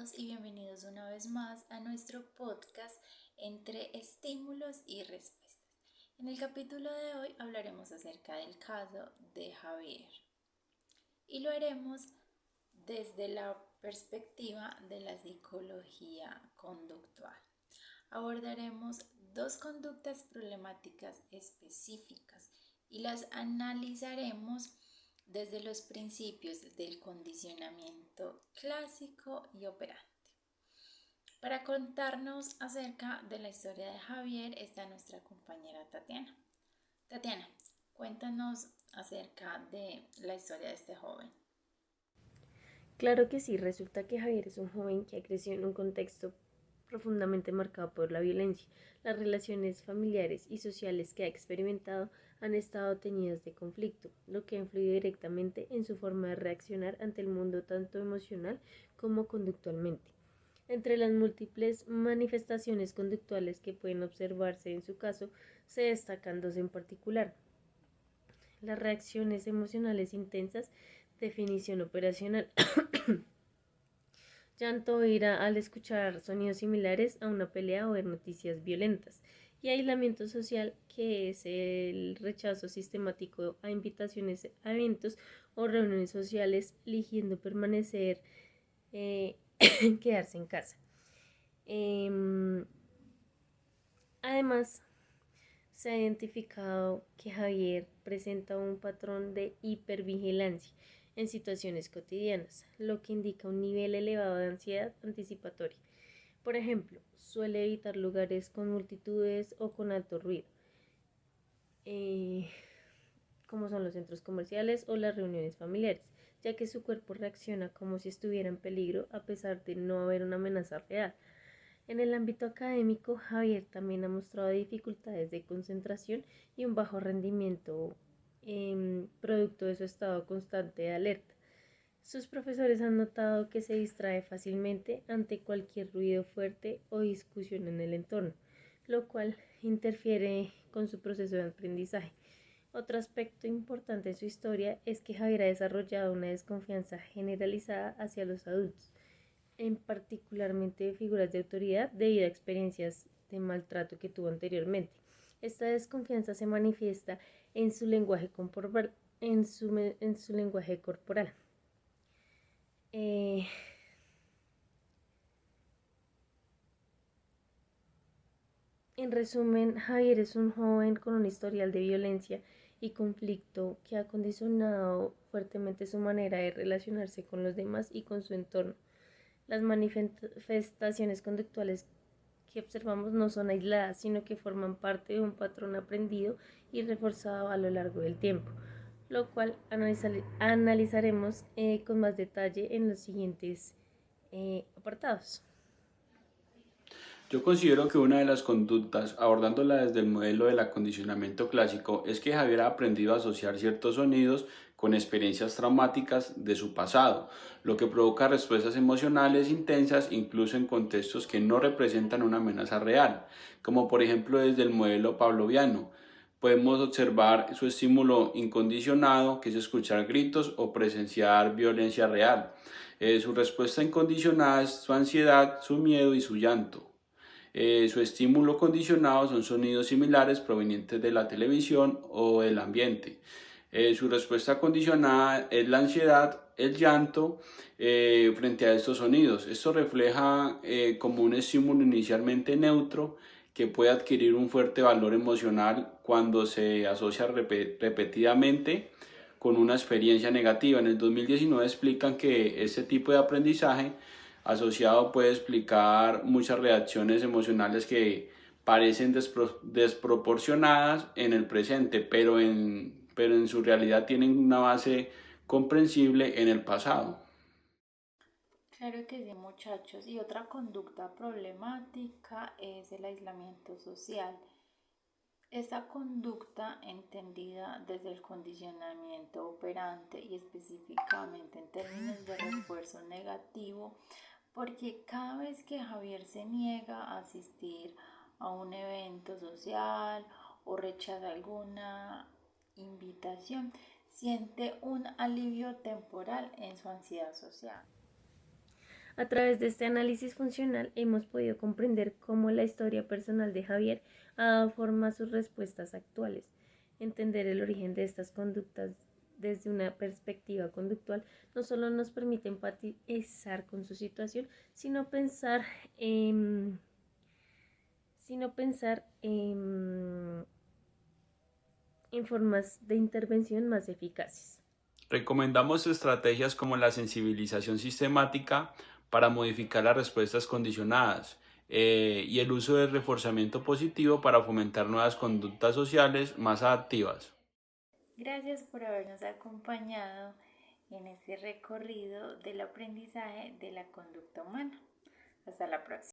todos y bienvenidos una vez más a nuestro podcast Entre Estímulos y Respuestas. En el capítulo de hoy hablaremos acerca del caso de Javier y lo haremos desde la perspectiva de la psicología conductual. Abordaremos dos conductas problemáticas específicas y las analizaremos desde los principios del condicionamiento clásico y operante. Para contarnos acerca de la historia de Javier está nuestra compañera Tatiana. Tatiana, cuéntanos acerca de la historia de este joven. Claro que sí, resulta que Javier es un joven que ha crecido en un contexto profundamente marcado por la violencia. Las relaciones familiares y sociales que ha experimentado han estado teñidas de conflicto, lo que ha influido directamente en su forma de reaccionar ante el mundo tanto emocional como conductualmente. Entre las múltiples manifestaciones conductuales que pueden observarse en su caso, se destacan dos en particular. Las reacciones emocionales intensas, definición operacional. Llanto o ira al escuchar sonidos similares a una pelea o ver noticias violentas. Y aislamiento social, que es el rechazo sistemático a invitaciones a eventos o reuniones sociales, eligiendo permanecer, quedarse en casa. Además, se ha identificado que Javier presenta un patrón de hipervigilancia en situaciones cotidianas, lo que indica un nivel elevado de ansiedad anticipatoria. Por ejemplo, suele evitar lugares con multitudes o con alto ruido, eh, como son los centros comerciales o las reuniones familiares, ya que su cuerpo reacciona como si estuviera en peligro a pesar de no haber una amenaza real. En el ámbito académico, Javier también ha mostrado dificultades de concentración y un bajo rendimiento producto de su estado constante de alerta. Sus profesores han notado que se distrae fácilmente ante cualquier ruido fuerte o discusión en el entorno, lo cual interfiere con su proceso de aprendizaje. Otro aspecto importante en su historia es que Javier ha desarrollado una desconfianza generalizada hacia los adultos, en particularmente figuras de autoridad debido a experiencias de maltrato que tuvo anteriormente. Esta desconfianza se manifiesta en su lenguaje corporal. Eh, en resumen, Javier es un joven con un historial de violencia y conflicto que ha condicionado fuertemente su manera de relacionarse con los demás y con su entorno. Las manifestaciones conductuales que observamos no son aisladas, sino que forman parte de un patrón aprendido y reforzado a lo largo del tiempo, lo cual analizaremos con más detalle en los siguientes apartados. Yo considero que una de las conductas, abordándola desde el modelo del acondicionamiento clásico, es que Javier ha aprendido a asociar ciertos sonidos con experiencias traumáticas de su pasado, lo que provoca respuestas emocionales intensas incluso en contextos que no representan una amenaza real, como por ejemplo desde el modelo pavloviano. Podemos observar su estímulo incondicionado, que es escuchar gritos o presenciar violencia real. Su respuesta incondicionada es su ansiedad, su miedo y su llanto. Su estímulo condicionado son sonidos similares provenientes de la televisión o del ambiente. Su respuesta condicionada es la ansiedad, el llanto frente a estos sonidos. Esto refleja como un estímulo inicialmente neutro que puede adquirir un fuerte valor emocional cuando se asocia repetidamente con una experiencia negativa. En el 2019 explican que este tipo de aprendizaje asociado puede explicar muchas reacciones emocionales que parecen desproporcionadas en el presente, pero en su realidad tienen una base comprensible en el pasado. Claro que sí, muchachos. Y otra conducta problemática es el aislamiento social. Esta conducta, entendida desde el condicionamiento operante y específicamente en términos de refuerzo negativo, porque cada vez que Javier se niega a asistir a un evento social o rechaza alguna invitación, siente un alivio temporal en su ansiedad social. A través de este análisis funcional hemos podido comprender cómo la historia personal de Javier ha dado forma a sus respuestas actuales. Entender el origen de estas conductas desde una perspectiva conductual no solo nos permite empatizar con su situación, sino pensar en formas de intervención más eficaces. Recomendamos estrategias como la sensibilización sistemática para modificar las respuestas condicionadas y el uso del reforzamiento positivo para fomentar nuevas conductas sociales más adaptivas. Gracias por habernos acompañado en este recorrido del aprendizaje de la conducta humana. Hasta la próxima.